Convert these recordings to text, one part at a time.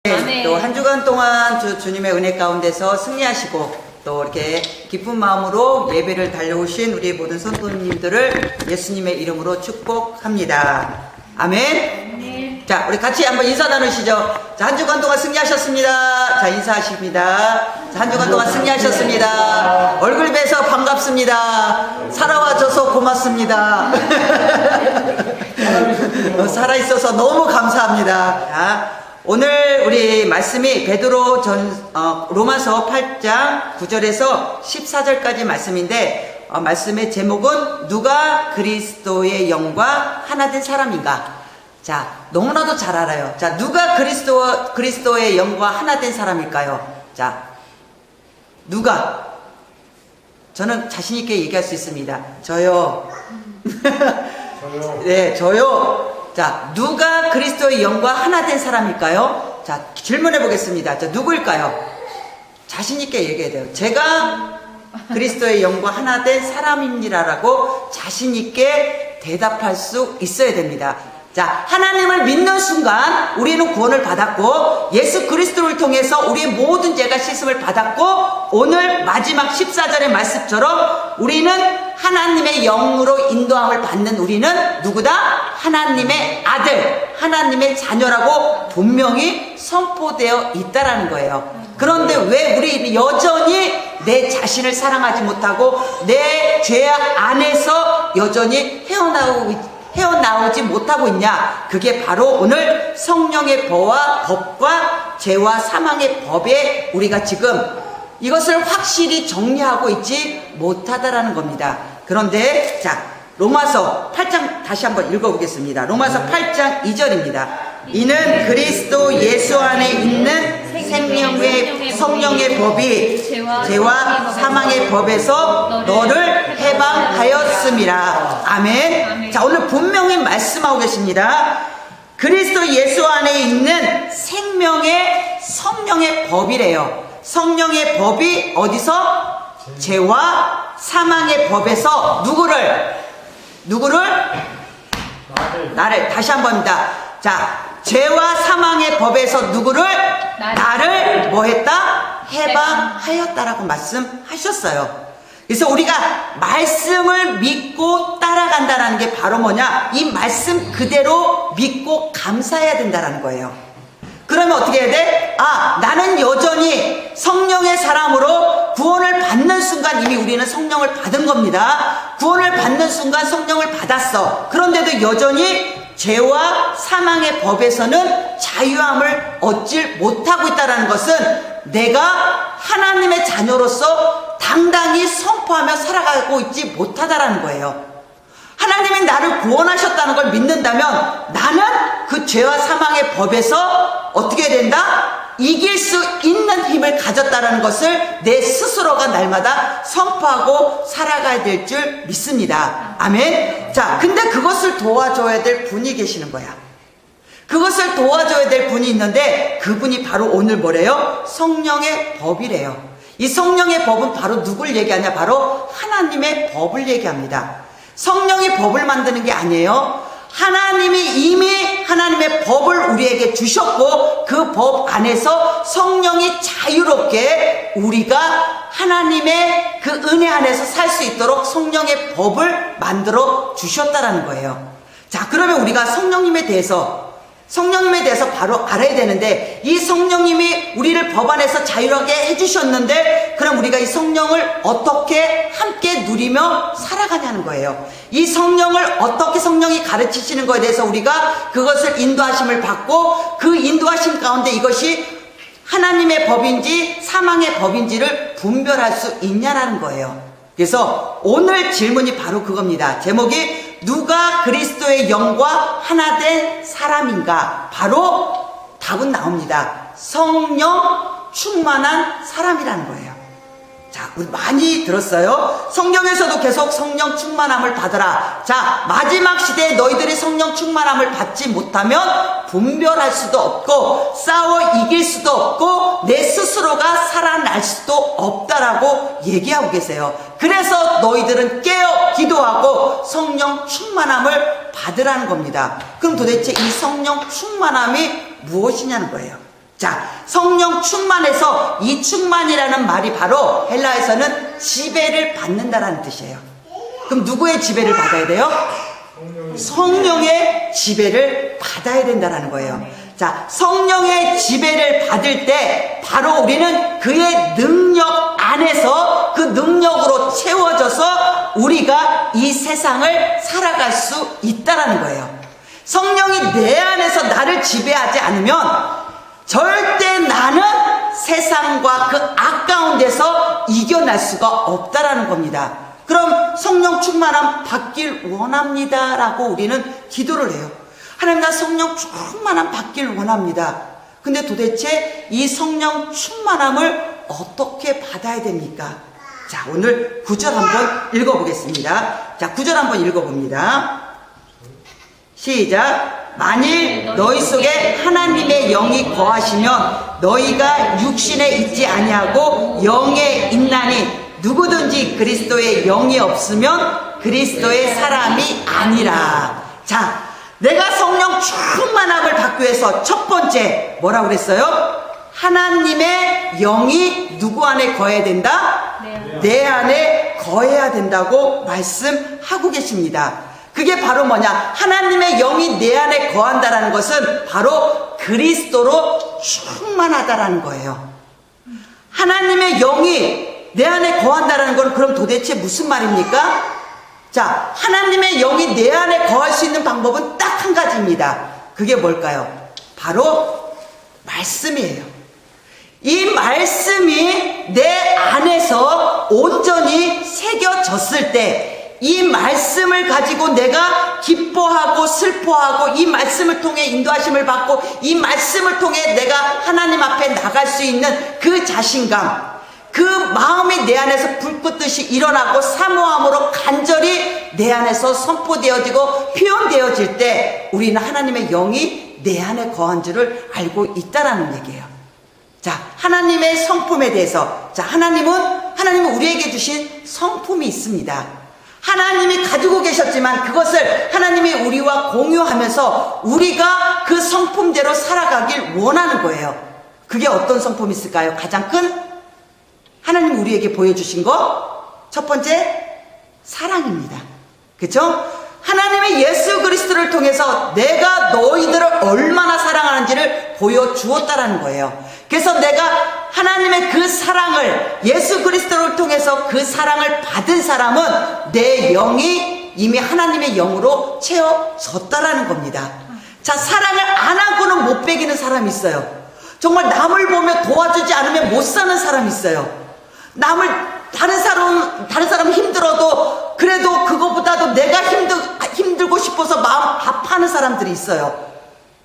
또 한 주간 동안 주님의 은혜 가운데서 승리하시고 또 이렇게 기쁜 마음으로 예배를 달려오신 우리 모든 성도님들을 예수님의 이름으로 축복합니다. 아멘. 자, 우리 같이 한번 인사 나누시죠. 자, 한 주간 동안 승리하셨습니다. 자, 인사하십니다. 자, 한 주간 동안 승리하셨습니다. 얼굴 뵈서 반갑습니다. 살아와줘서 고맙습니다. 살아있어서 너무 감사합니다. 자, 오늘 우리 말씀이 베드로 로마서 8장 9절에서 14절까지 말씀인데, 말씀의 제목은 누가 그리스도의 영과 하나 된 사람인가? 자, 너무나도 잘 알아요. 자, 누가 그리스도의 영과 하나 된 사람일까요? 자, 누가? 저는 자신있게 얘기할 수 있습니다. 저요. 저요. 네, 저요. 자, 누가 그리스도의 영과 하나 된 사람일까요? 자, 질문해 보겠습니다. 자, 누구일까요? 자신있게 얘기해야 돼요. 제가 그리스도의 영과 하나 된 사람입니다라고 자신있게 대답할 수 있어야 됩니다. 자, 하나님을 믿는 순간 우리는 구원을 받았고 예수 그리스도를 통해서 우리의 모든 죄가 씻음을 받았고 오늘 마지막 14절의 말씀처럼 우리는 하나님의 영으로 인도함을 받는 우리는 누구다? 하나님의 아들, 하나님의 자녀라고 분명히 선포되어 있다라는 거예요. 그런데 왜 우리 여전히 내 자신을 사랑하지 못하고 내 죄 안에서 여전히 헤어나오지 못하고 있냐? 그게 바로 오늘 성령의 법과 죄와 사망의 법에 우리가 지금 이것을 확실히 정리하고 있지 못하다라는 겁니다. 그런데 자, 로마서 8장 다시 한번 읽어보겠습니다. 로마서 8장 2절입니다. 이는 그리스도 예수 안에 있는 생명의 성령의 법이 죄와 사망의 법에서 너를 해방하였음이라. 아멘. 자, 오늘 분명히 말씀하고 계십니다. 그리스도 예수 안에 있는 생명의 성령의 법이래요. 성령의 법이 어디서? 죄와 사망의 법에서 나를 다시 한번입니다. 자, 죄와 사망의 법에서 나를 뭐 했다? 해방하였다라고 말씀하셨어요. 그래서 우리가 말씀을 믿고 따라간다는 게 바로 뭐냐? 이 말씀 그대로 믿고 감사해야 된다는 거예요. 그러면 어떻게 해야 돼? 아, 나는 여전히 성령의 사람으로 구원을 받는 순간 이미 우리는 성령을 받은 겁니다. 구원을 받는 순간 성령을 받았어. 그런데도 여전히 죄와 사망의 법에서는 자유함을 얻질 못하고 있다는 것은 내가 하나님의 자녀로서 당당히 선포하며 살아가고 있지 못하다라는 거예요. 하나님이 나를 구원하셨다는 걸 믿는다면 나는 그 죄와 사망의 법에서 어떻게 해야 된다? 이길 수 있는 힘을 가졌다는 것을 내 스스로가 날마다 선포하고 살아가야 될 줄 믿습니다. 아멘. 자, 근데 그것을 도와줘야 될 분이 계시는 거야. 그것을 도와줘야 될 분이 있는데 그분이 바로 오늘 뭐래요? 성령의 법이래요. 이 성령의 법은 바로 누굴 얘기하냐? 바로 하나님의 법을 얘기합니다. 성령이 법을 만드는 게 아니에요. 하나님이 이미 하나님의 법을 우리에게 주셨고 그 법 안에서 성령이 자유롭게 우리가 하나님의 그 은혜 안에서 살 수 있도록 성령의 법을 만들어 주셨다라는 거예요. 자, 그러면 우리가 성령님에 대해서 바로 알아야 되는데 이 성령님이 우리를 법 안에서 자유롭게 해주셨는데 그럼 우리가 이 성령을 어떻게 함께 누리며 살아가냐는 거예요. 이 성령을 어떻게 성령이 가르치시는 것에 대해서 우리가 그것을 인도하심을 받고 그 인도하심 가운데 이것이 하나님의 법인지 사망의 법인지를 분별할 수 있냐라는 거예요. 그래서 오늘 질문이 바로 그겁니다. 제목이 누가 그리스도의 영과 하나 된 사람인가? 바로 답은 나옵니다. 성령 충만한 사람이라는 거예요. 자, 우리 많이 들었어요. 성경에서도 계속 성령 충만함을 받으라. 자, 마지막 시대에 너희들이 성령 충만함을 받지 못하면 분별할 수도 없고 싸워 이길 수도 없고 내 스스로가 살아날 수도 없다라고 얘기하고 계세요. 그래서 너희들은 깨어 기도하고 성령 충만함을 받으라는 겁니다. 그럼 도대체 이 성령 충만함이 무엇이냐는 거예요. 자, 성령 충만해서 이 충만이라는 말이 바로 헬라에서는 지배를 받는다라는 뜻이에요. 그럼 누구의 지배를 받아야 돼요? 성령의 지배를 받아야 된다라는 거예요. 자, 성령의 지배를 받을 때 바로 우리는 그의 능력 안에서 그 능력으로 채워져서 우리가 이 세상을 살아갈 수 있다라는 거예요. 성령이 내 안에서 나를 지배하지 않으면 절대 나는 세상과 그 악 가운데서 이겨낼 수가 없다라는 겁니다. 그럼 성령 충만함 받길 원합니다 라고 우리는 기도를 해요. 하나님, 나 성령 충만함 받길 원합니다. 근데 도대체 이 성령 충만함을 어떻게 받아야 됩니까? 자, 오늘 9절 한번 읽어보겠습니다. 자, 9절 한번 읽어봅니다. 시작. 만일 너희 속에 하나님의 영이 거하시면 너희가 육신에 있지 아니하고 영에 있나니 누구든지 그리스도의 영이 없으면 그리스도의 사람이 아니라. 자, 내가 성령 충만함을 받기 위해서 첫 번째 뭐라고 그랬어요? 하나님의 영이 누구 안에 거해야 된다? 내 안에 거해야 된다고 말씀하고 계십니다. 그게 바로 뭐냐? 하나님의 영이 내 안에 거한다라는 것은 바로 그리스도로 충만하다라는 거예요. 하나님의 영이 내 안에 거한다라는 건 그럼 도대체 무슨 말입니까? 자, 하나님의 영이 내 안에 거할 수 있는 방법은 딱 한 가지입니다. 그게 뭘까요? 바로 말씀이에요. 이 말씀이 내 안에서 온전히 새겨졌을 때 이 말씀을 가지고 내가 기뻐하고 슬퍼하고 이 말씀을 통해 인도하심을 받고 이 말씀을 통해 내가 하나님 앞에 나갈 수 있는 그 자신감, 그 마음이 내 안에서 불꽃듯이 일어나고 사모함으로 간절히 내 안에서 선포되어지고 표현되어질 때 우리는 하나님의 영이 내 안에 거한 줄을 알고 있다라는 얘기예요. 자, 하나님의 성품에 대해서, 자, 하나님은 우리에게 주신 성품이 있습니다. 하나님이 가지고 계셨지만 그것을 하나님이 우리와 공유하면서 우리가 그 성품대로 살아가길 원하는 거예요. 그게 어떤 성품이 있을까요? 가장 큰 하나님 우리에게 보여주신 거 첫 번째 사랑입니다. 그렇죠? 하나님의 예수 그리스도를 통해서 내가 너희들을 얼마나 사랑하는지를 보여주었다라는 거예요. 그래서 내가 하나님의 그 사랑을 예수 그리스도를 통해서 그 사랑을 받은 사람은 내 영이 이미 하나님의 영으로 채워졌다라는 겁니다. 자, 사랑을 안 하고는 못 배기는 사람이 있어요. 정말 남을 보며 도와주지 않으면 못 사는 사람이 있어요. 다른 사람 힘들어도 그래도 그거보다도 내가 힘들고 싶어서 마음 아파하는 사람들이 있어요.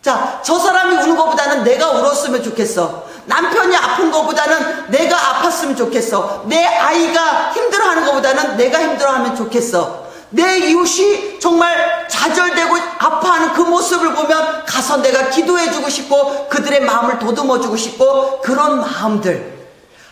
자, 저 사람이 우는 것보다는 내가 울었으면 좋겠어. 남편이 아픈 것보다는 내가 아팠으면 좋겠어. 내 아이가 힘들어하는 것보다는 내가 힘들어하면 좋겠어. 내 이웃이 정말 좌절되고 아파하는 그 모습을 보면 가서 내가 기도해주고 싶고 그들의 마음을 도듬어주고 싶고, 그런 마음들,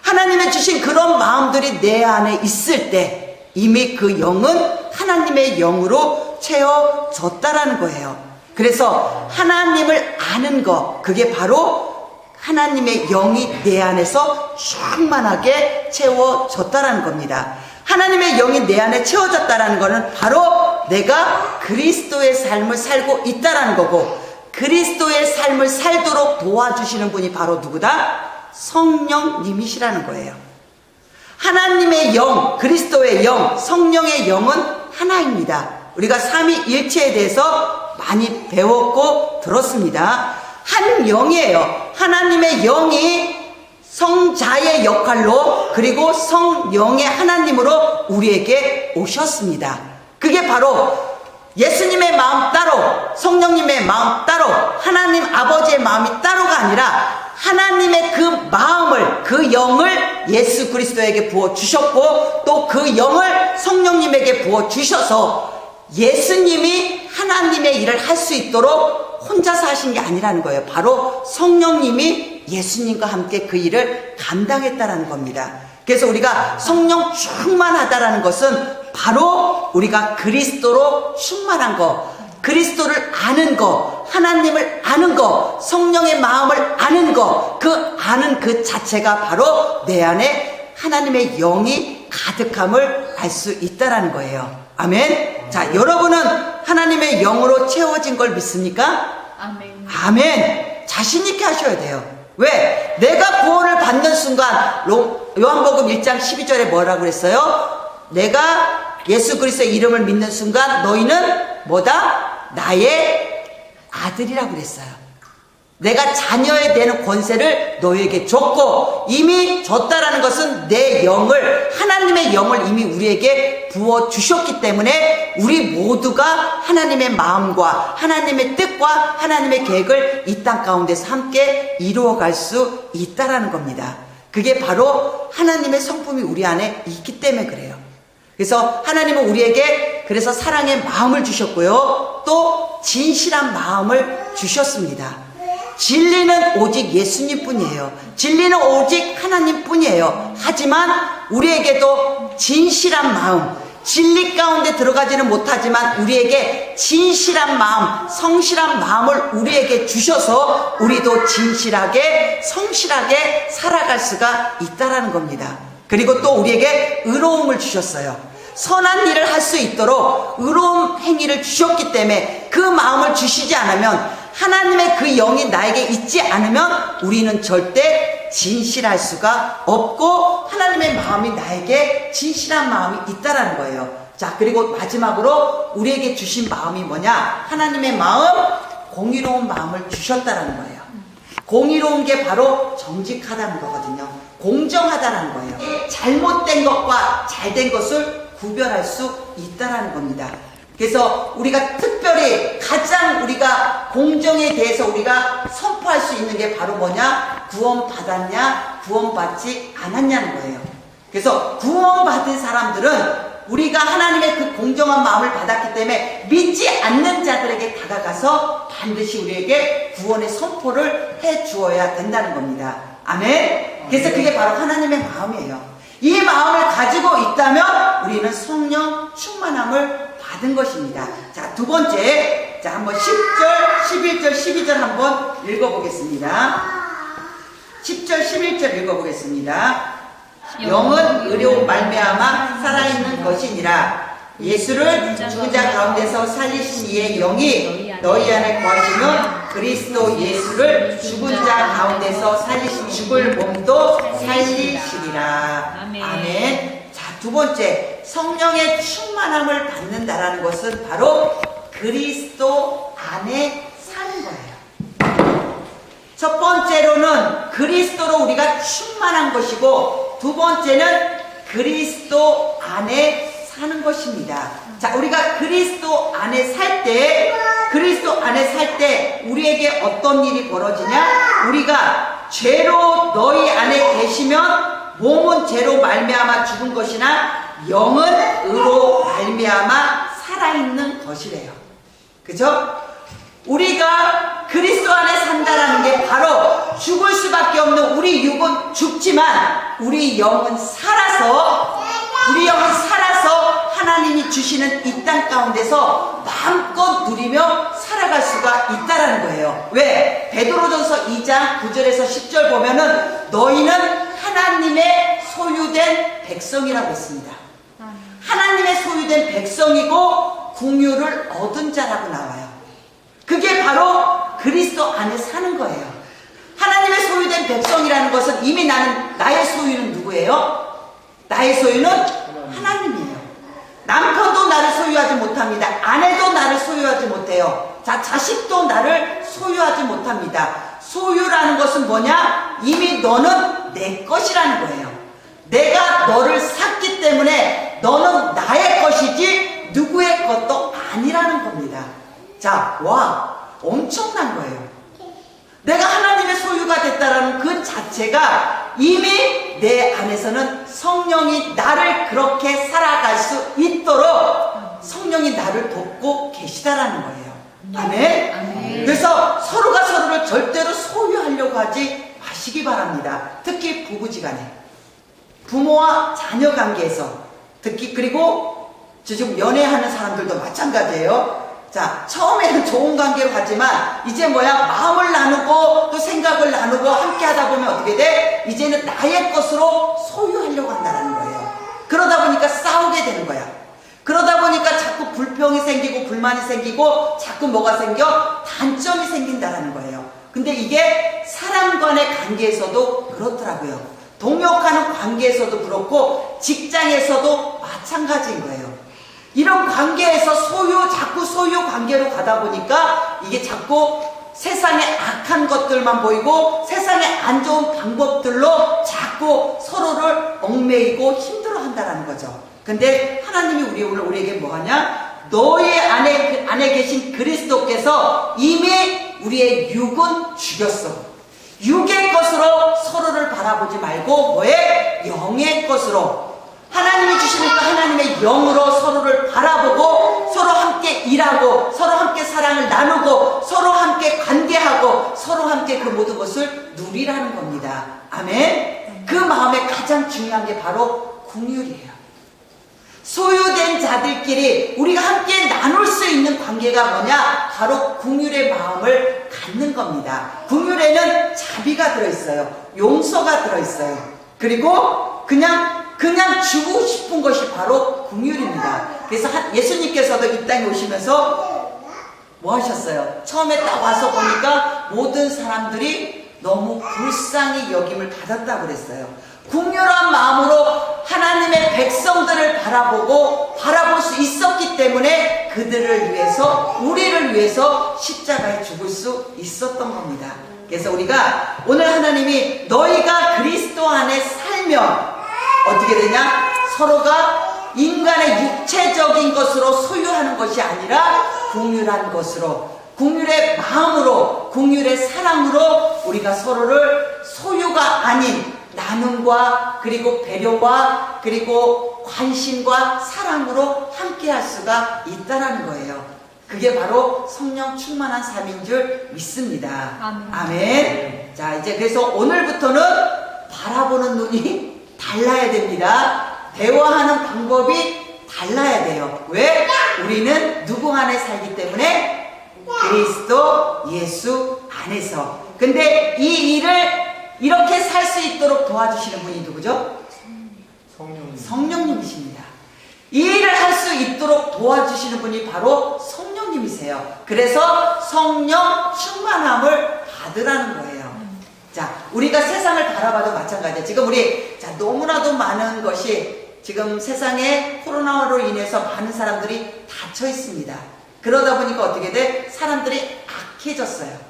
하나님의 주신 그런 마음들이 내 안에 있을 때 이미 그 영은 하나님의 영으로 채워졌다라는 거예요. 그래서 하나님을 아는 거, 그게 바로 하나님의 영이 내 안에서 충만하게 채워졌다라는 겁니다. 하나님의 영이 내 안에 채워졌다라는 거는 바로 내가 그리스도의 삶을 살고 있다라는 거고, 그리스도의 삶을 살도록 도와주시는 분이 바로 누구다? 성령님이시라는 거예요. 하나님의 영, 그리스도의 영, 성령의 영은 하나입니다. 우리가 삼위일체에 대해서 많이 배웠고 들었습니다. 한 영이에요. 하나님의 영이 성자의 역할로, 그리고 성령의 하나님으로 우리에게 오셨습니다. 그게 바로 예수님의 마음 따로, 성령님의 마음 따로, 하나님 아버지의 마음이 따로가 아니라 하나님의 그 마음을, 그 영을 예수 그리스도에게 부어주셨고, 또 그 영을 성령님에게 부어주셔서 예수님이 하나님의 일을 할 수 있도록 혼자서 하신 게 아니라는 거예요. 바로 성령님이 예수님과 함께 그 일을 감당했다라는 겁니다. 그래서 우리가 성령 충만하다라는 것은 바로 우리가 그리스도로 충만한 거, 그리스도를 아는 거, 하나님을 아는 거, 성령의 마음을 아는 거, 그 아는 그 자체가 바로 내 안에 하나님의 영이 가득함을 알 수 있다라는 거예요. 아멘. 자, 여러분은 하나님의 영으로 채워진 걸 믿습니까? 아멘. 아멘. 자신 있게 하셔야 돼요. 왜? 내가 구원을 받는 순간 요한복음 1장 12절에 뭐라고 그랬어요? 내가 예수 그리스도의 이름을 믿는 순간 너희는 뭐다? 나의 아들이라고 그랬어요. 내가 자녀에 되는 권세를 너희에게 줬고, 이미 줬다라는 것은 내 영을, 하나님의 영을 이미 우리에게 부어주셨기 때문에 우리 모두가 하나님의 마음과 하나님의 뜻과 하나님의 계획을 이 땅 가운데서 함께 이루어갈 수 있다라는 겁니다. 그게 바로 하나님의 성품이 우리 안에 있기 때문에 그래요. 그래서 하나님은 우리에게 그래서 사랑의 마음을 주셨고요, 또 진실한 마음을 주셨습니다. 진리는 오직 예수님 뿐이에요. 진리는 오직 하나님 뿐이에요. 하지만 우리에게도 진실한 마음, 진리 가운데 들어가지는 못하지만 우리에게 진실한 마음, 성실한 마음을 우리에게 주셔서 우리도 진실하게, 성실하게 살아갈 수가 있다라는 겁니다. 그리고 또 우리에게 의로움을 주셨어요. 선한 일을 할 수 있도록 의로움 행위를 주셨기 때문에 그 마음을 주시지 않으면, 하나님의 그 영이 나에게 있지 않으면 우리는 절대 진실할 수가 없고 하나님의 마음이 나에게 진실한 마음이 있다라는 거예요. 자, 그리고 마지막으로 우리에게 주신 마음이 뭐냐? 하나님의 마음, 공의로운 마음을 주셨다라는 거예요. 공의로운 게 바로 정직하다는 거거든요. 공정하다는 거예요. 잘못된 것과 잘된 것을 구별할 수 있다라는 겁니다. 그래서 우리가 특별히 가장 우리가 공정에 대해서 우리가 선포할 수 있는 게 바로 뭐냐? 구원받았냐, 구원받지 않았냐는 거예요. 그래서 구원받은 사람들은 우리가 하나님의 그 공정한 마음을 받았기 때문에 믿지 않는 자들에게 다가가서 반드시 우리에게 구원의 선포를 해 주어야 된다는 겁니다. 아멘. 그래서 그게 바로 하나님의 마음이에요. 이 마음을 가지고 있다면 우리는 성령 충만함을 받은 것입니다. 자, 두 번째, 자, 한번 10절, 11절, 12절 한번 읽어보겠습니다. 10절, 11절 읽어보겠습니다. 영은 의로 말미암아 살아있는 것이니라. 예수를 죽은 자 가운데서 살리신 이의 영이 너희 안에 거하시면 그리스도 예수를 죽은 자 가운데서 살리신 죽을 몸도 살리시리라. 아멘. 자, 두 번째, 성령의 충만함을 받는다라는 것은 바로 그리스도 안에 사는 거예요. 첫 번째로는 그리스도로 우리가 충만한 것이고, 두 번째는 그리스도 안에 사는 것입니다. 자, 우리가 그리스도 안에 살 때, 우리에게 어떤 일이 벌어지냐? 우리가 죄로 너희 안에 계시면 몸은 죄로 말미암아 죽은 것이나 영은 의로 말미암아 살아있는 것이래요. 그죠? 우리가 그리스도 안에 산다라는 게 바로 죽을 수밖에 없는 우리 육은 죽지만 우리 영은 살아서 하나님이 주시는 이 땅 가운데서 마음껏 누리며 살아갈 수가 있다라는 거예요. 왜? 베드로전서 2장 9절에서 10절 보면은 너희는 하나님의 소유된 백성이라고 했습니다. 하나님의 소유된 백성이고 궁유를 얻은 자라고 나와요. 그게 바로 그리스도 안에 사는 거예요. 하나님의 소유된 백성이라는 것은 이미 나의 소유는 누구예요? 나의 소유는 하나님이에요. 남편도 나를 소유하지 못합니다. 아내도 나를 소유하지 못해요. 자, 자식도 나를 소유하지 못합니다. 소유라는 것은 뭐냐? 이미 너는 내 것이라는 거예요. 내가 너를 샀기 때문에 너는 나의 것이지 누구의 것도 아니라는 겁니다. 자, 와, 엄청난 거예요. 내가 하나님의 소유가 됐다라는 그 자체가 이미 내 안에서는 성령이 나를 그렇게 살아갈 수 있도록 성령이 나를 돕고 계시다라는 거예요. 아멘? 아멘. 그래서 서로가 서로를 절대로 소유하려고 하지 마시기 바랍니다. 특히 부부지간에, 부모와 자녀 관계에서, 특히 그리고 지금 연애하는 사람들도 마찬가지예요. 자, 처음에는 좋은 관계로 가지만 이제 마음을 나누고 또 생각을 나누고 함께 하다 보면 어떻게 돼? 이제는 나의 것으로 소유하려고 한다는 거예요. 그러다 보니까 싸우게 되는 거야. 그러다 보니까 자꾸 불평이 생기고 불만이 생기고 자꾸 뭐가 생겨? 단점이 생긴다는 거예요. 근데 이게 사람 간의 관계에서도 그렇더라고요. 동역하는 관계에서도 그렇고 직장에서도 마찬가지인 거예요. 이런 관계에서 자꾸 소유 관계로 가다 보니까 이게 자꾸 세상에 악한 것들만 보이고 세상에 안 좋은 방법들로 자꾸 서로를 얽매이고 힘들어 한다는 거죠. 근데 하나님이 우리에게 뭐 하냐? 너의 안에 계신 그리스도께서 이미 우리의 육은 죽였어. 육의 것으로 서로를 바라보지 말고 영의 것으로 하나님이 주시니까 하나님의 영으로 서로를 바라보고 서로 함께 일하고 서로 함께 사랑을 나누고 서로 함께 관계하고 서로 함께 그 모든 것을 누리라는 겁니다. 아멘. 그 마음에 가장 중요한 게 바로 긍휼이에요. 소유된 자들끼리 우리가 함께 나눌 수 있는 관계가 뭐냐? 바로 긍휼의 마음을 갖는 겁니다. 긍휼에는 자비가 들어있어요. 용서가 들어있어요. 그리고 그냥 주고 싶은 것이 바로 긍휼입니다. 그래서 예수님께서도 이 땅에 오시면서 뭐 하셨어요? 처음에 딱 와서 보니까 모든 사람들이 너무 불쌍히 여김을 받았다고 그랬어요. 긍휼한 마음으로 하나님의 백성들을 바라볼 수 있었기 때문에 그들을 위해서, 우리를 위해서 십자가에 죽을 수 있었던 겁니다. 그래서 우리가 오늘 하나님이 너희가 그리스도 안에 살면 어떻게 되냐? 서로가 인간의 육체적인 것으로 소유하는 것이 아니라 긍휼한 것으로, 긍휼의 마음으로, 긍휼의 사랑으로 우리가 서로를 소유가 아닌 나눔과 그리고 배려와 그리고 관심과 사랑으로 함께 할 수가 있다는 거예요. 그게 바로 성령 충만한 삶인 줄 믿습니다. 아멘. 아멘. 자, 이제 그래서 오늘부터는 바라보는 눈이 달라야 됩니다. 대화하는 방법이 달라야 돼요. 왜? 우리는 누구 안에 살기 때문에? 그리스도 예수 안에서. 근데 이 일을 이렇게 살 수 있도록 도와주시는 분이 누구죠? 성령님이십니다. 이 일을 할 수 있도록 도와주시는 분이 바로 성령님이세요. 그래서 성령 충만함을 받으라는 거예요. 자, 우리가 세상을 바라봐도 마찬가지예요. 지금 너무나도 많은 것이 지금 세상에 코로나로 인해서 많은 사람들이 닫혀 있습니다. 그러다 보니까 어떻게 돼? 사람들이 악해졌어요.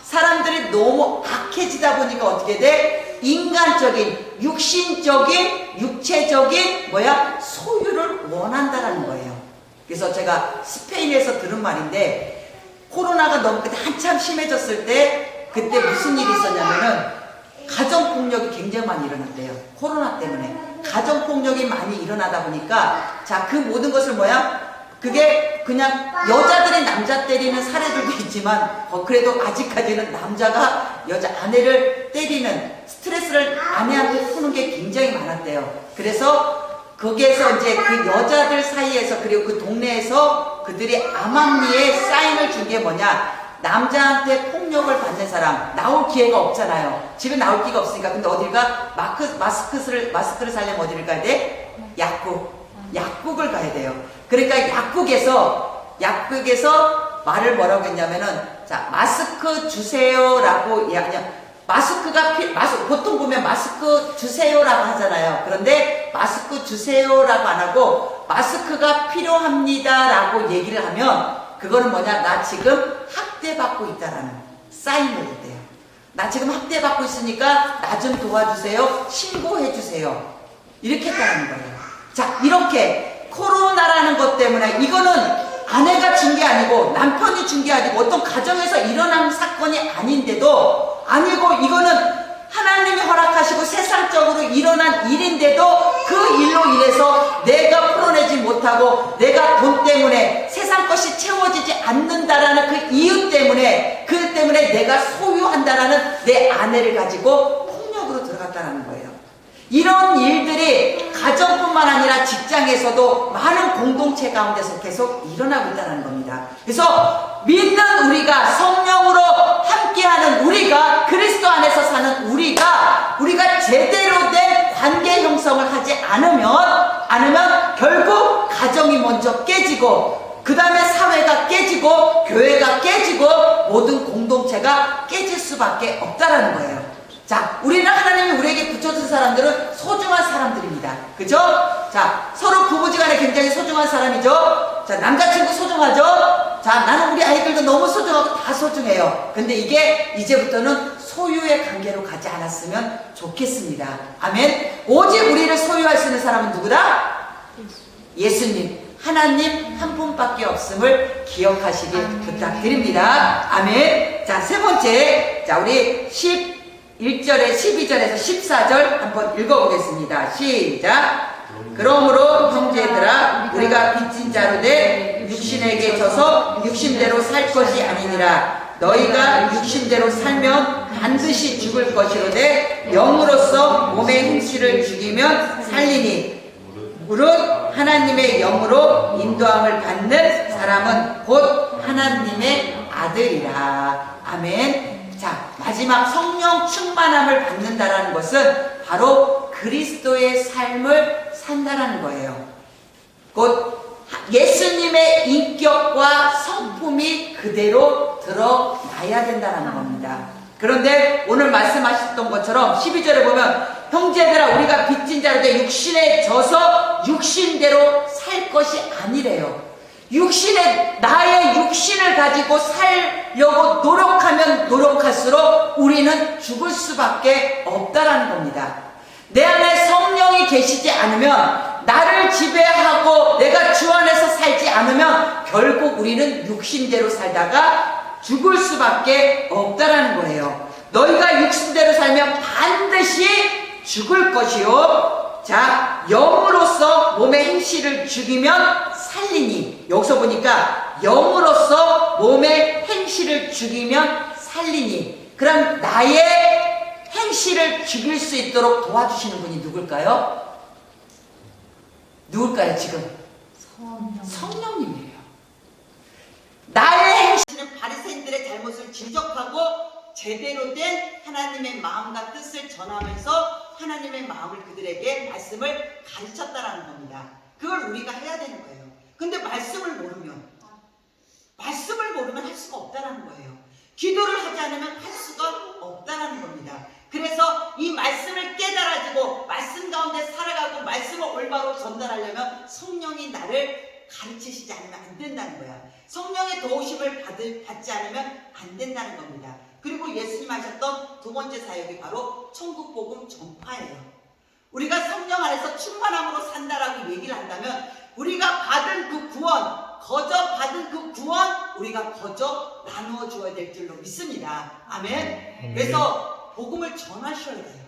사람들이 너무 악해지다 보니까 어떻게 돼? 인간적인, 육신적인, 육체적인 소유를 원한다라는 거예요. 그래서 제가 스페인에서 들은 말인데, 코로나가 너무 그때 한참 심해졌을 때 그때 무슨 일이 있었냐면은 가정폭력이 굉장히 많이 일어났대요. 코로나 때문에 가정폭력이 많이 일어나다 보니까 그 모든 것을 그게 그냥 여자들이 남자 때리는 사례들도 있지만 그래도 아직까지는 남자가 여자 아내를 때리는 스트레스를 아내한테 푸는 게 굉장히 많았대요. 그래서 거기에서 이제 그 여자들 사이에서 그리고 그 동네에서 그들이 암암리에 사인을 준 게 남자한테 폭력을 받는 사람 나올 기회가 없잖아요. 집에 나올 기회가 없으니까. 근데 어딜 가? 마스크를 사려면 어디를 가야 돼? 약국을 가야 돼요. 그러니까 약국에서 말을 뭐라고 했냐면은 마스크 주세요라고 보통 보면 마스크 주세요라고 하잖아요. 그런데 마스크 주세요라고 안 하고 마스크가 필요합니다라고 얘기를 하면 그거는 나 지금 학대받고 있다라는 사인을 했대요. 나 지금 학대받고 있으니까 나 좀 도와주세요. 신고해주세요. 이렇게 했다는 거예요. 자, 이렇게 코로나라는 것 때문에 이거는 아내가 준 게 아니고 남편이 준 게 아니고 어떤 가정에서 일어난 사건이 아닌데도 아니고 이거는 하나님이 허락하시고 세상적으로 일어난 일인데도 그 일로 인해서 내가 풀어내지 못하고 내가 돈 때문에 세상 것이 채워지지 않는다라는 그 이유 때문에 그 때문에 내가 소유한다라는 내 아내를 가지고 폭력으로 들어갔다는 거예요. 이런 일들이 가정뿐만 아니라 직장에서도 많은 공동체 가운데서 계속 일어나고 있다는 겁니다. 그래서 믿는 우리가, 성령으로 함께하는 우리가, 그리스도 안에서 사는 우리가 제대로 된 관계 형성을 하지 않으면 결국 가정이 먼저 깨지고, 그 다음에 사회가 깨지고, 교회가 깨지고, 모든 공동체가 깨질 수밖에 없다라는 거예요. 자, 우리는 하나님이 우리에게 붙여준 사람들은 소중한 사람들입니다. 그죠? 자, 서로 부부지간에 굉장히 소중한 사람이죠? 자, 남자친구 소중하죠? 자, 나는 우리 아이들도 너무 소중하고 다 소중해요. 근데 이게 이제부터는 소유의 관계로 가지 않았으면 좋겠습니다. 아멘. 오직 우리를 소유할 수 있는 사람은 누구다? 예수님. 하나님 한 분밖에 없음을 기억하시길 부탁드립니다. 아멘. 자, 세 번째. 자, 우리 11절에 12절에서 14절 한번 읽어보겠습니다. 시작. 그러므로 형제들아, 우리가 빚진 자로 돼 육신에게 져서 육신대로 살 것이 아니니라. 너희가 육신대로 살면 반드시 죽을 것이로되 영으로서 몸의 행실을 죽이면 살리니, 무릇 하나님의 영으로 인도함을 받는 사람은 곧 하나님의 아들이라. 아멘. 자, 마지막 성령 충만함을 받는다라는 것은 바로 그리스도의 삶을 산다라는 거예요. 곧 예수님의 인격과 성품이 그대로 드러나야 된다는 겁니다. 그런데 오늘 말씀하셨던 것처럼 12절에 보면 형제들아, 우리가 빚진 자로 돼 육신에 져서 육신대로 살 것이 아니래요. 나의 육신을 가지고 살려고 노력하면 노력할수록 우리는 죽을 수밖에 없다라는 겁니다. 내 안에 성령이 계시지 않으면, 나를 지배하고 내가 주 안에서 살지 않으면 결국 우리는 육신대로 살다가 죽을 수밖에 없다라는 거예요. 너희가 육신대로 살면 반드시 죽을 것이요. 자, 영으로서 몸의 행실을 죽이면 살리니. 여기서 보니까 영으로서 몸의 행실을 죽이면 살리니. 그럼 나의 행실을 죽일 수 있도록 도와주시는 분이 누굴까요? 누굴까요 지금? 성령님이에요. 나의 행실은 바리새인들의 잘못을 지적하고 제대로 된 하나님의 마음과 뜻을 전하면서 하나님의 마음을 그들에게 말씀을 가르쳤다라는 겁니다. 그걸 우리가 해야 되는 거예요. 근데 말씀을 모르면 할 수가 없다라는 거예요. 기도를 하지 않으면 할 수가 없다라는 겁니다. 그래서 이 말씀을 깨달아지고 말씀 가운데 살아가고 말씀을 올바로 전달하려면 성령이 나를 가르치시지 않으면 안 된다는 거야. 성령의 도우심을 받지 않으면 안 된다는 겁니다. 그리고 예수님 하셨던 두 번째 사역이 바로 천국 복음 전파예요. 우리가 성령 안에서 충만함으로 산다라고 얘기를 한다면 우리가 받은 그 구원, 거저 받은 그 구원 우리가 거저 나누어 주어야 될 줄로 믿습니다. 아멘. 그래서 복음을 전하셔야 돼요.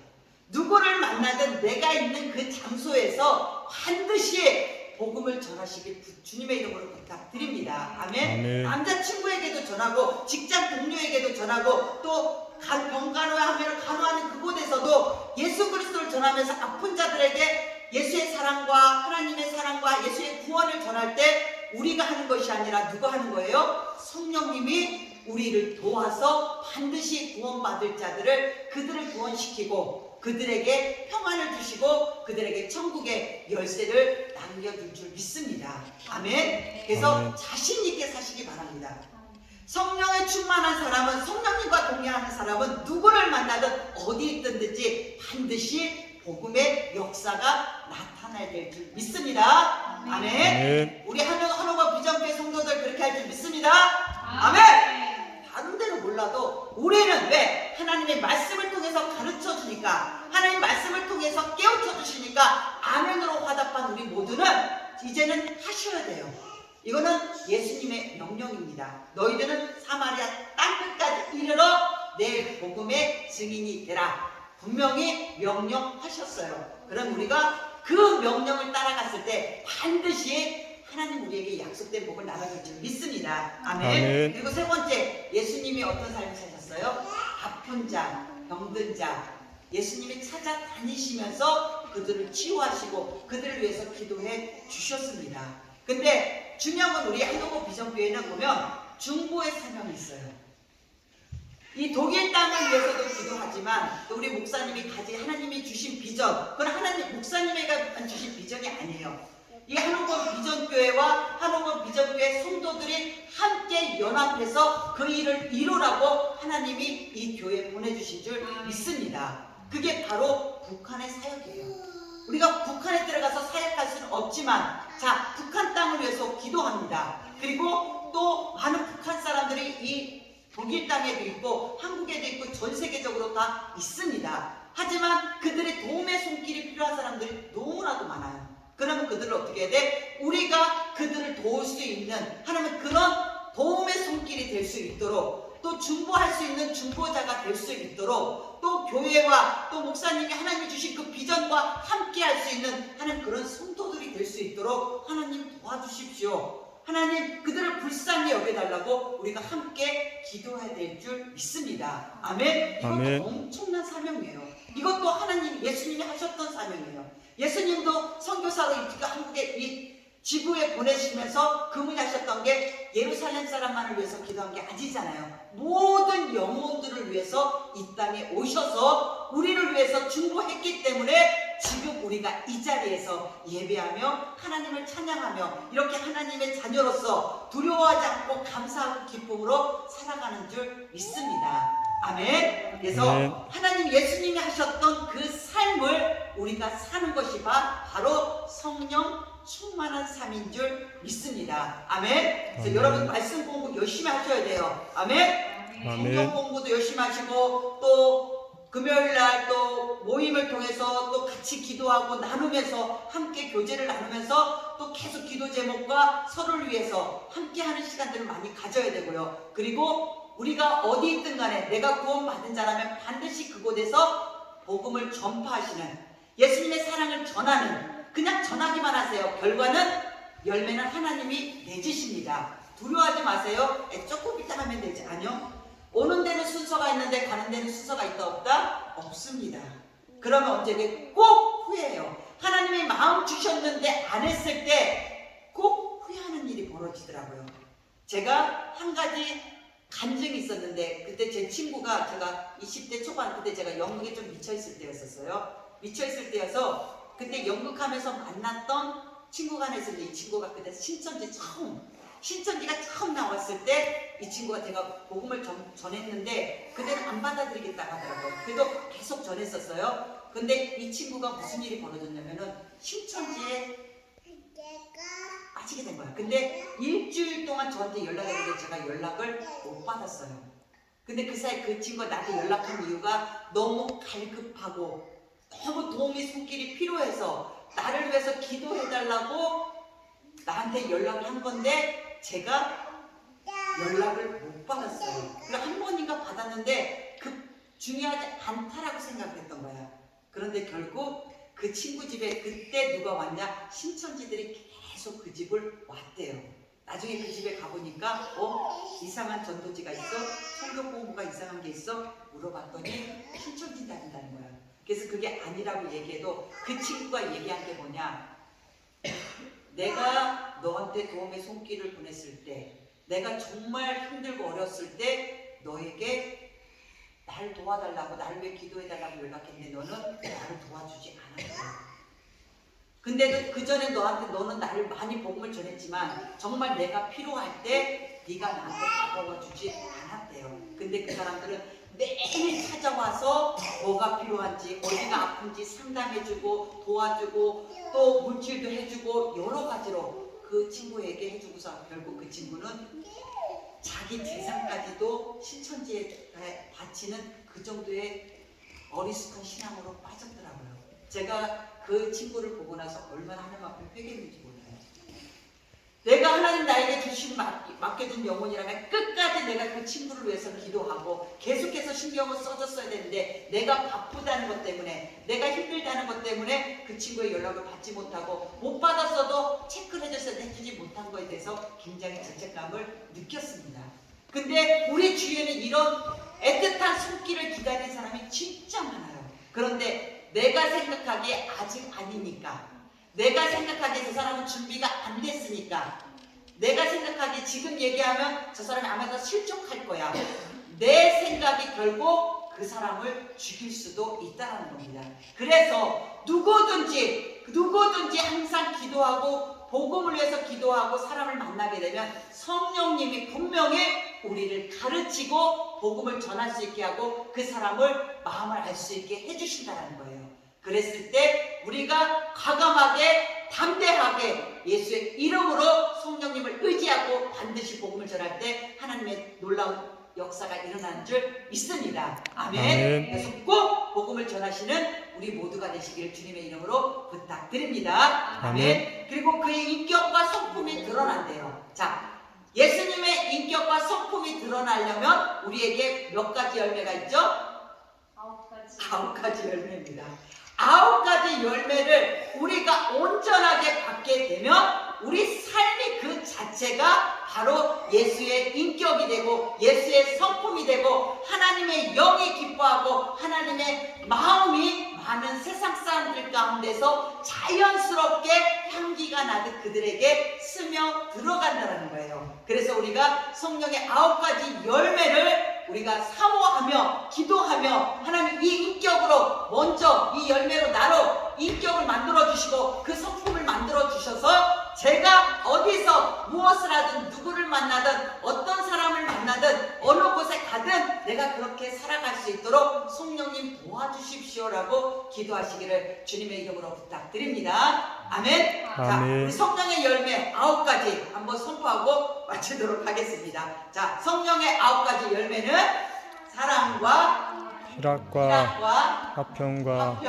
누구를 만나든 내가 있는 그 장소에서 반드시 복음을 전하시길 주님의 이름으로 부탁드립니다. 아멘. 남자친구에게도 전하고 직장 동료에게도 전하고 또 병간호하면 간호하는 그곳에서도 예수 그리스도를 전하면서 아픈 자들에게 예수의 사랑과 하나님의 사랑과 예수의 구원을 전할 때 우리가 하는 것이 아니라 누가 하는 거예요? 성령님이 우리를 도와서 반드시 구원받을 자들을 그들을 구원시키고 그들에게 평안을 주시고 그들에게 천국의 열쇠를 남겨줄 줄 믿습니다. 아멘. 그래서 자신 있게 사시기 바랍니다. 성령에 충만한 사람은, 성령님과 동행하는 사람은 누구를 만나든 어디 있든지 반드시 복음의 역사가 나타나야 될 줄 믿습니다. 아멘. 우리 한옥과 비전교회 성도들 그렇게 할 줄 믿습니다. 아멘. 다른 데는 몰라도 우리는 왜? 하나님의 말씀을 통해서 가르쳐 주니까, 하나님의 말씀을 통해서 깨우쳐 주시니까 아멘으로 화답한 우리 모두는 이제는 하셔야 돼요. 이거는 예수님의 명령입니다. 너희들은 사마리아 땅끝까지 이르러 내 복음의 증인이 되라. 분명히 명령하셨어요. 그럼 우리가 그 명령을 따라갔을 때 반드시 하나님 우리에게 약속된 복을 나눠줄 줄 믿습니다. 아멘. 그리고 세 번째, 예수님이 어떤 삶을 사셨어요? 아픈 자, 병든 자, 예수님이 찾아다니시면서 그들을 치유하시고 그들을 위해서 기도해 주셨습니다. 근데 중요한 건 우리 한국어 비전교회는 보면 중보의 사명이 있어요. 이 독일 땅을 위해서도 기도하지만 또 우리 목사님이 가진 하나님이 주신 비전, 그건 하나님 목사님이 주신 비전이 아니에요. 이 한옥원 비전교회와 한옥원 비전교회 성도들이 함께 연합해서 그 일을 이루라고 하나님이 이 교회에 보내주신 줄 믿습니다. 그게 바로 북한의 사역이에요. 우리가 북한에 들어가서 사역할 수는 없지만, 자, 북한 땅을 위해서 기도합니다. 그리고 또 많은 북한 사람들이 이 독일 땅에도 있고 한국에도 있고 전 세계적으로 다 있습니다. 하지만 그들의 도움의 손길이 필요한 사람들이 너무나도 많아요. 그러면 그들을 어떻게 해야 돼? 우리가 그들을 도울 수 있는 하나님 그런 도움의 손길이 될 수 있도록, 또 중보할 수 있는 중보자가 될 수 있도록, 또 교회와 또 목사님이 하나님이 주신 그 비전과 함께 할 수 있는 하나님 그런 성도들이 될 수 있도록 하나님 도와주십시오. 하나님 그들을 불쌍히 여겨달라고 우리가 함께 기도해야 될 줄 믿습니다. 아멘. 이것도 아멘. 엄청난 사명이에요. 이것도 하나님 예수님이 하셨던 사명이에요. 예수님도 선교사로 한국의 이 지구에 보내시면서 그분하셨던 게 예루살렘 사람만을 위해서 기도한 게 아니잖아요. 모든 영혼들을 위해서 이 땅에 오셔서 우리를 위해서 중보했기 때문에 지금 우리가 이 자리에서 예배하며 하나님을 찬양하며 이렇게 하나님의 자녀로서 두려워하지 않고 감사하고 기쁨으로 살아가는 줄 믿습니다. 아멘. 그래서 아멘. 하나님 예수님이 하셨던 그 삶을 우리가 사는 것이 바로 성령 충만한 삶인 줄 믿습니다. 아멘. 그래서 아멘. 여러분 말씀 공부 열심히 하셔야 돼요. 아멘. 아멘. 성경 공부도 열심히 하시고 또 금요일날 또 모임을 통해서 또 같이 기도하고 나누면서 함께 교제를 나누면서 또 계속 기도 제목과 서로를 위해서 함께하는 시간들을 많이 가져야 되고요. 그리고 우리가 어디 있든 간에 내가 구원받은 자라면 반드시 그곳에서 복음을 전파하시는, 예수님의 사랑을 전하는, 그냥 전하기만 하세요. 결과는 열매는 하나님이 내주십니다. 두려워하지 마세요. 조금 이따 하면 되지. 아니요. 오는 데는 순서가 있는데 가는 데는 순서가 있다 없다? 없습니다. 그러면 언제 꼭 후회해요. 하나님이 마음 주셨는데 안 했을 때 꼭 후회하는 일이 벌어지더라고요. 제가 한 가지 간증이 있었는데, 그때 제 친구가, 제가 20대 초반, 그때 제가 연극에 좀 미쳐있을 때였었어요. 미쳐있을 때여서 그때 연극하면서 만났던 친구가 하나 있었는데, 이 친구가 그때 신천지가 처음 나왔을 때 이 친구가 제가 복음을 전했는데 그때는 안 받아들이겠다고 하더라고요. 그래도 계속 전했었어요. 근데 이 친구가 무슨 일이 벌어졌냐면은 신천지에 빠지게 된 거야. 근데 일주일 동안 저한테 연락이 왔는데 제가 연락을 못 받았어요. 근데 그 사이 그 친구가 나한테 연락한 이유가 너무 갈급하고 너무 도움이 손길이 필요해서 나를 위해서 기도해달라고 나한테 연락을 한 건데 제가 연락을 못 받았어요. 그러니까 한 번인가 받았는데 중요하지 않다라고 생각을 했던 거야. 그런데 결국 그 친구 집에 그때 누가 왔냐? 신천지들이 계속 그 집을 왔대요. 나중에 그 집에 가보니까 이상한 전도지가 있어? 성경 공부가 이상한 게 있어? 물어봤더니 신천지 다닌다는 거야. 그래서 그게 아니라고 얘기해도 그 친구가 얘기한 게 뭐냐? 내가 너한테 도움의 손길을 보냈을 때, 내가 정말 힘들고 어렸을 때 너에게 날 도와달라고, 나를 위해 기도해달라고 연락했는데 너는 나를 도와주지 않았어. 근데 그 전에 너는 나를 많이 복음을 전했지만 정말 내가 필요할 때 네가 나한테 다가와 주지 않았대요. 근데 그 사람들은 매일 찾아와서 뭐가 필요한지, 어디가 아픈지 상담해주고 도와주고 또 물질도 해주고 여러 가지로 그 친구에게 해주고서 결국 그 친구는 자기 재산까지도 신천지에 바치는 그 정도의 어리숙한 신앙으로 빠졌더라고요. 제가 그 친구를 보고 나서 얼마나 하나님 앞에 회개했는지 몰라요. 내가 하나님 나에게 맡겨준 영혼이라면 끝까지 내가 그 친구를 위해서 기도하고 계속해서 신경을 써줬어야 되는데 내가 바쁘다는 것 때문에, 내가 힘들다는 것 때문에 그 친구의 연락을 받지 못하고 못 받았어도 체크를 해주지 못한 거에 대해서 굉장히 죄책감을 느꼈습니다. 근데 우리 주위에는 이런 애틋한 손길을 기다리는 사람이 진짜 많아요. 그런데 내가 생각하기에 아직 아니니까, 내가 생각하기에 저 사람은 준비가 안 됐으니까, 내가 생각하기에 지금 얘기하면 저 사람이 아마 더 실족할 거야. 내 생각이 결국 그 사람을 죽일 수도 있다는 겁니다. 그래서 누구든지 항상 기도하고 복음을 위해서 기도하고 사람을 만나게 되면 성령님이 분명히 우리를 가르치고 복음을 전할 수 있게 하고 그 사람을 마음을 알 수 있게 해주신다는 거예요. 그랬을 때 우리가 과감하게 담대하게 예수의 이름으로 성령님을 의지하고 반드시 복음을 전할 때 하나님의 놀라운 역사가 일어나는 줄 믿습니다. 아멘. 아멘. 그래서 꼭 복음을 전하시는 우리 모두가 되시기를 주님의 이름으로 부탁드립니다. 아멘. 그리고 그의 인격과 성품이 드러난대요. 자, 예수님의 인격과 성품이 드러나려면 우리에게 몇 가지 열매가 있죠? 9가지 열매입니다. 9가지 열매를 우리가 온전하게 받게 되면 우리 삶이 그 자체가 바로 예수의 인격이 되고 예수의 성품이 되고 하나님의 영이 기뻐하고 하나님의 마음이 많은 세상 사람들 가운데서 자연스럽게 향기가 나듯 그들에게 스며 들어간다는 거예요. 그래서 우리가 성령의 9가지 열매를 우리가 사모하며 기도하며 하나님 이 인격으로 먼저 이 열매로 나로 인격을 만들어 주시고 그 성품을 만들어 주셔서 제가 어디서 무엇을 하든 누구를 만나든 어떤 사람을 만나든 어느 곳에 가든 내가 그렇게 살아갈 수 있도록 성령님 도와주십시오라고 기도하시기를 주님의 이름으로 부탁드립니다. 아멘. 자, 우리 성령의 열매 9가지 한번 선포하고 마치도록 하겠습니다. 자, 성령의 9가지 열매는 사랑과 희락과 화평과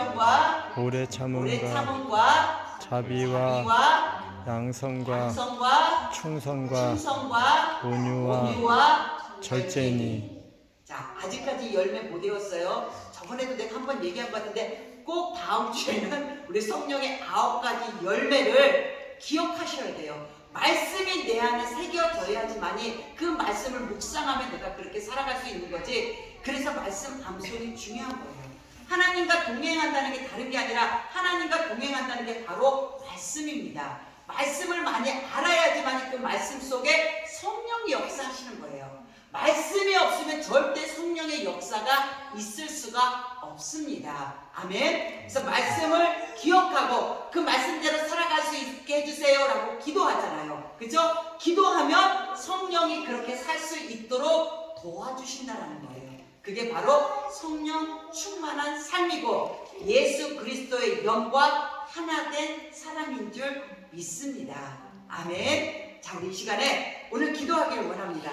오래 참음과 자비와 양성과 충성과 온유와 절제니. 자, 아직까지 열매 못 외웠어요. 저번에도 내가 한번 얘기한 것 같은데 꼭 다음 주에는 우리 성령의 9가지 열매를 기억하셔야 돼요. 말씀이 내 안에 새겨져야지만이 그 말씀을 묵상하면 내가 그렇게 살아갈 수 있는 거지. 그래서 말씀 암송이 중요한 거예요. 하나님과 동행한다는 게 다른 게 아니라 하나님과 동행한다는 게 바로 말씀입니다. 말씀을 많이 알아야지만 그 말씀 속에 성령이 역사하시는 거예요. 말씀이 없으면 절대 성령의 역사가 있을 수가 없습니다. 아멘. 그래서 말씀을 기억하고 그 말씀대로 살아갈 수 있게 해주세요 라고 기도하잖아요. 그죠? 기도하면 성령이 그렇게 살 수 있도록 도와주신다는 거예요. 그게 바로 성령 충만한 삶이고 예수 그리스도의 영과 하나 된 사람인 줄 믿습니다. 아멘. 자, 우리 이 시간에 오늘 기도하기를 원합니다.